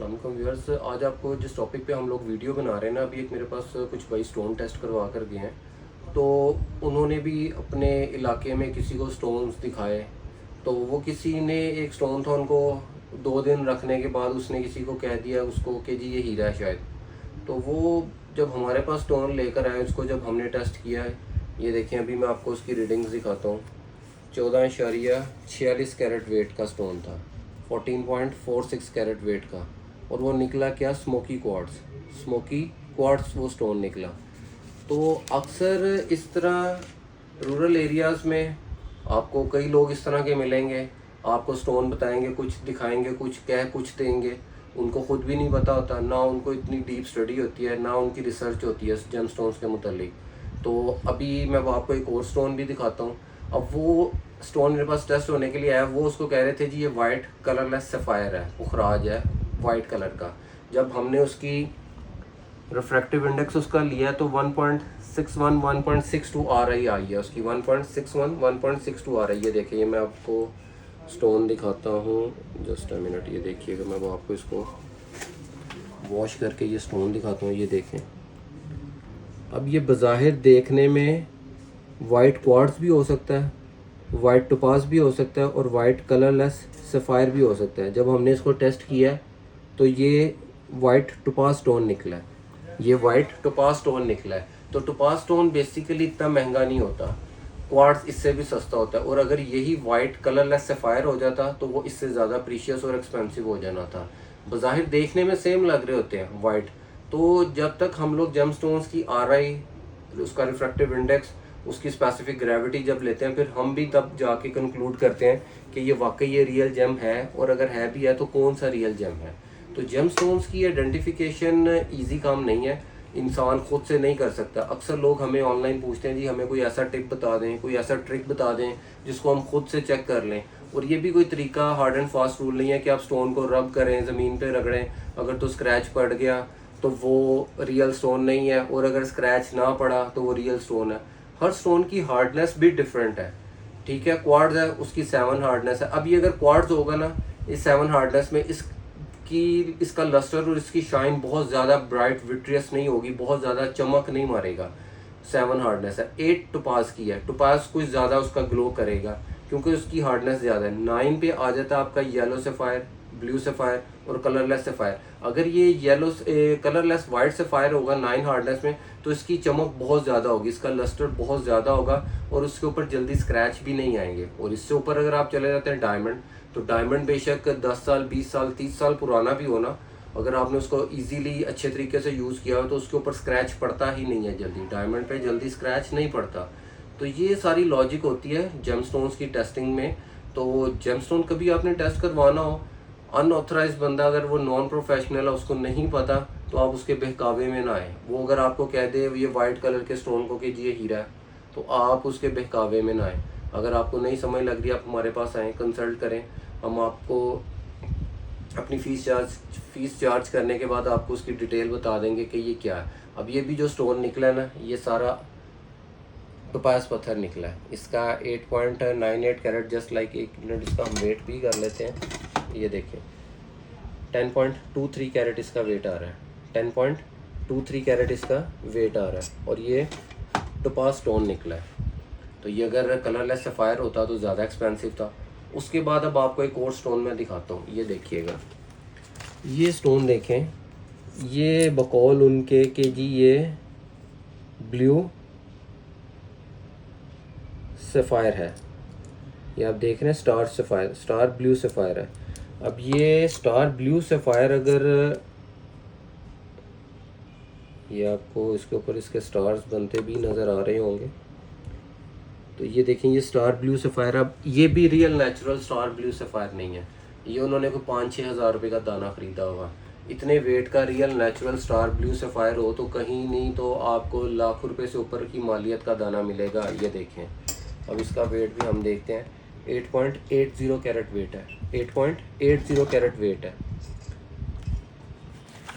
अस्सलाम वालेकुम व्यूअर्स। आज आपको जिस टॉपिक पे हम लोग वीडियो बना रहे हैं ना, अभी एक मेरे पास कुछ भाई स्टोन टेस्ट करवा कर गए हैं। तो उन्होंने भी अपने इलाके में किसी को स्टोन्स दिखाए। तो वो किसी ने एक स्टोन था, उनको 2 दिन रखने के बाद उसने किसी को कह दिया उसको कि जी ये हीरा है शायद। तो वो जब हमारे पास स्टोन लेकर आए, उसको जब हमने टेस्ट किया है, ये देखें अभी मैं आपको उसकी रीडिंग्स दिखाता हूँ। 14.46 कैरेट वेट का स्टोन था, 14.46 कैरेट वेट का। और वो निकला क्या, स्मोकी क्वार्ट्स वो स्टोन निकला। तो अक्सर इस तरह रूरल एरियाज़ में आपको कई लोग इस तरह के मिलेंगे, आपको स्टोन बताएंगे, कुछ दिखाएंगे, कुछ कुछ देंगे। उनको खुद भी नहीं पता होता, ना उनको इतनी डीप स्टडी होती है, ना उनकी रिसर्च होती है जेम स्टोन्स के मुतालिक। तो अभी मैं आपको एक और स्टोन भी दिखाता हूँ। अब वो स्टोन मेरे पास टेस्ट होने के लिए आया, वो उसको कह रहे थे जी ये वाइट कलरलेस सफ़ायर है, पुखराज है वाइट कलर का। जब हमने उसकी रिफ्रैक्टिव इंडेक्स उसका लिया तो 1.61 1.62 आ रही आई है उसकी, 1.61 1.62 आ रही है। देखिए ये मैं आपको स्टोन दिखाता हूँ, जस्ट अ मिनट। ये देखिएगा, मैं वो आपको इसको वॉश करके ये स्टोन दिखाता हूँ। ये देखें, अब ये बज़ाहिर देखने में वाइट क्वार्ट्ज भी हो सकता है, वाइट टोपाज भी हो सकता है, और वाइट कलरलेस सफ़ायर भी हो सकता है। जब हमने इसको टेस्ट किया तो ये वाइट टोपाज स्टोन निकला है, ये वाइट टोपाज स्टोन निकला है। तो टोपाज स्टोन बेसिकली इतना महंगा नहीं होता, क्वार्ट्ज इससे भी सस्ता होता है। और अगर यही वाइट कलरलेस सफ़ायर हो जाता तो वो इससे ज़्यादा प्रीशियस और एक्सपेंसिव हो जाना था। बज़ाहिर देखने में सेम लग रहे होते हैं वाइट। तो जब तक हम लोग जेम स्टोन्स की RI, उसका रिफ्रैक्टिव इंडेक्स, उसकी स्पेसिफिक ग्रेविटी जब लेते हैं, फिर हम भी तब जाके कंक्लूड करते हैं कि ये वाकई ये रियल जेम है, और अगर है भी है तो कौन सा रियल जेम है। तो जेम स्टोन्स की आइडेंटिफिकेशन ईजी काम नहीं है, इंसान खुद से नहीं कर सकता। अक्सर लोग हमें ऑनलाइन पूछते हैं जी हमें कोई ऐसा टिप बता दें, कोई ऐसा ट्रिक बता दें जिसको हम खुद से चेक कर लें। और ये भी कोई तरीका हार्ड एंड फास्ट रूल नहीं है कि आप स्टोन को रब करें, ज़मीन पे रगड़ें, अगर तो स्क्रैच पड़ गया तो वो रियल स्टोन नहीं है, और अगर स्क्रैच ना पड़ा तो वो रियल स्टोन है। हर स्टोन की हार्डनेस भी डिफरेंट है, ठीक है। क्वार्ट्ज है, उसकी 7 हार्डनेस है। अब ये अगर क्वार्ट्ज होगा ना, इस 7 हार्डनेस में इसका लस्टर और इसकी शाइन बहुत ज़्यादा ब्राइट विट्रियस नहीं होगी, बहुत ज़्यादा चमक नहीं मारेगा। 7 हार्डनेस है। 8 टोपाज की है, टोपाज कुछ ज़्यादा उसका ग्लो करेगा क्योंकि उसकी हार्डनेस ज़्यादा है। 9 पे आ जाता है आपका येलो सफ़ायर, ब्लू सफ़ायर और कलरलेस सफ़ायर। अगर ये येलो कलरलेस वाइट सफ़ायर होगा 9 हार्डनेस में, तो इसकी चमक बहुत ज़्यादा होगी, इसका लस्टर बहुत ज़्यादा होगा, और उसके ऊपर जल्दी स्क्रैच भी नहीं आएंगे। और इससे ऊपर अगर आप चले जाते हैं डायमंड, तो डायमंड बेशक 10 साल 20 साल 30 साल पुराना भी हो ना, अगर आपने उसको इजीली अच्छे तरीके से यूज़ किया हो तो उसके ऊपर स्क्रैच पड़ता ही नहीं है जल्दी, डायमंड पे जल्दी स्क्रैच नहीं पड़ता। तो ये सारी लॉजिक होती है जेम स्टोन्स की टेस्टिंग में। तो जेम स्टोन कभी आपने टेस्ट करवाना हो, अनऑथराइज बंदा अगर वो नॉन प्रोफेशनल है, उसको नहीं पता, तो आप उसके बहकावे में ना आए। वो अगर आपको कह दे ये वाइट कलर के स्टोन को कि जी ये हीरा है, तो आप उसके बहकावे में ना आए। अगर आपको नहीं समझ लग रही, आप हमारे पास आएँ, कंसल्ट करें, हम आपको अपनी फ़ीस चार्ज करने के बाद आपको उसकी डिटेल बता देंगे कि ये क्या है। अब ये भी जो स्टोन निकला है ना, ये सारा टोपाज पत्थर निकला है। इसका 8.98 कैरेट, जस्ट लाइक, एक मिनट इसका हम वेट भी कर लेते हैं। ये देखें 10.23 कैरेट इसका वेट आ रहा है, 10.23 कैरेट इसका वेट आ रहा है, और ये टोपाज स्टोन निकला है। तो ये अगर कलरलेस सफ़ायर होता तो ज़्यादा एक्सपेंसिव था। उसके बाद अब आपको एक और स्टोन मैं दिखाता हूँ। ये देखिएगा, ये स्टोन देखें, ये बकौल उनके कि जी ये ब्लू सफ़ायर है। ये आप देख रहे हैं star sapphire, star blue sapphire है। अब ये स्टार ब्लू सफ़ायर, अगर ये आपको इसके ऊपर इसके स्टार्स बनते भी नज़र आ रहे होंगे, तो ये देखें ये स्टार ब्लू सफ़ायर। अब ये भी real natural star blue sapphire नहीं है, ये उन्होंने कोई 5-6 हज़ार रुपये का दाना ख़रीदा होगा। इतने वेट का real natural star blue sapphire हो तो कहीं नहीं तो आपको लाखों रुपए से ऊपर की मालियत का दाना मिलेगा। ये देखें, अब इसका वेट भी हम देखते हैं, 8.80 कैरेट वेट है, 8.80 कैरेट वेट है।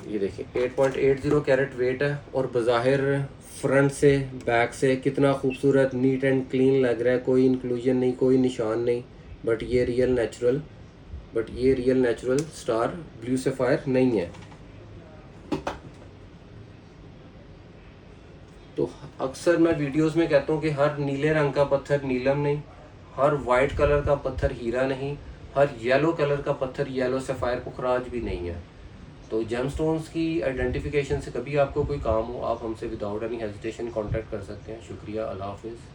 ये देखिए 8.80 कैरेट वेट है, और बज़ाहिर फ्रंट से बैक से कितना खूबसूरत नीट एंड क्लीन लग रहा है, कोई इंक्लूजन नहीं, कोई निशान नहीं। बट ये रियल नेचुरल बट ये real natural star blue sapphire नहीं है। तो अक्सर मैं वीडियोस में कहता हूँ कि हर नीले रंग का पत्थर नीलम नहीं, हर वाइट कलर का पत्थर हीरा नहीं, हर येलो कलर का पत्थर येलो सफ़ायर पुखराज भी नहीं है। तो जेमस्टोन्स की आइडेंटिफिकेशन से कभी आपको कोई काम हो, आप हमसे विदाउट एनी हेजिटेशन कांटेक्ट कर सकते हैं। शुक्रिया, अल्लाह हाफिज़।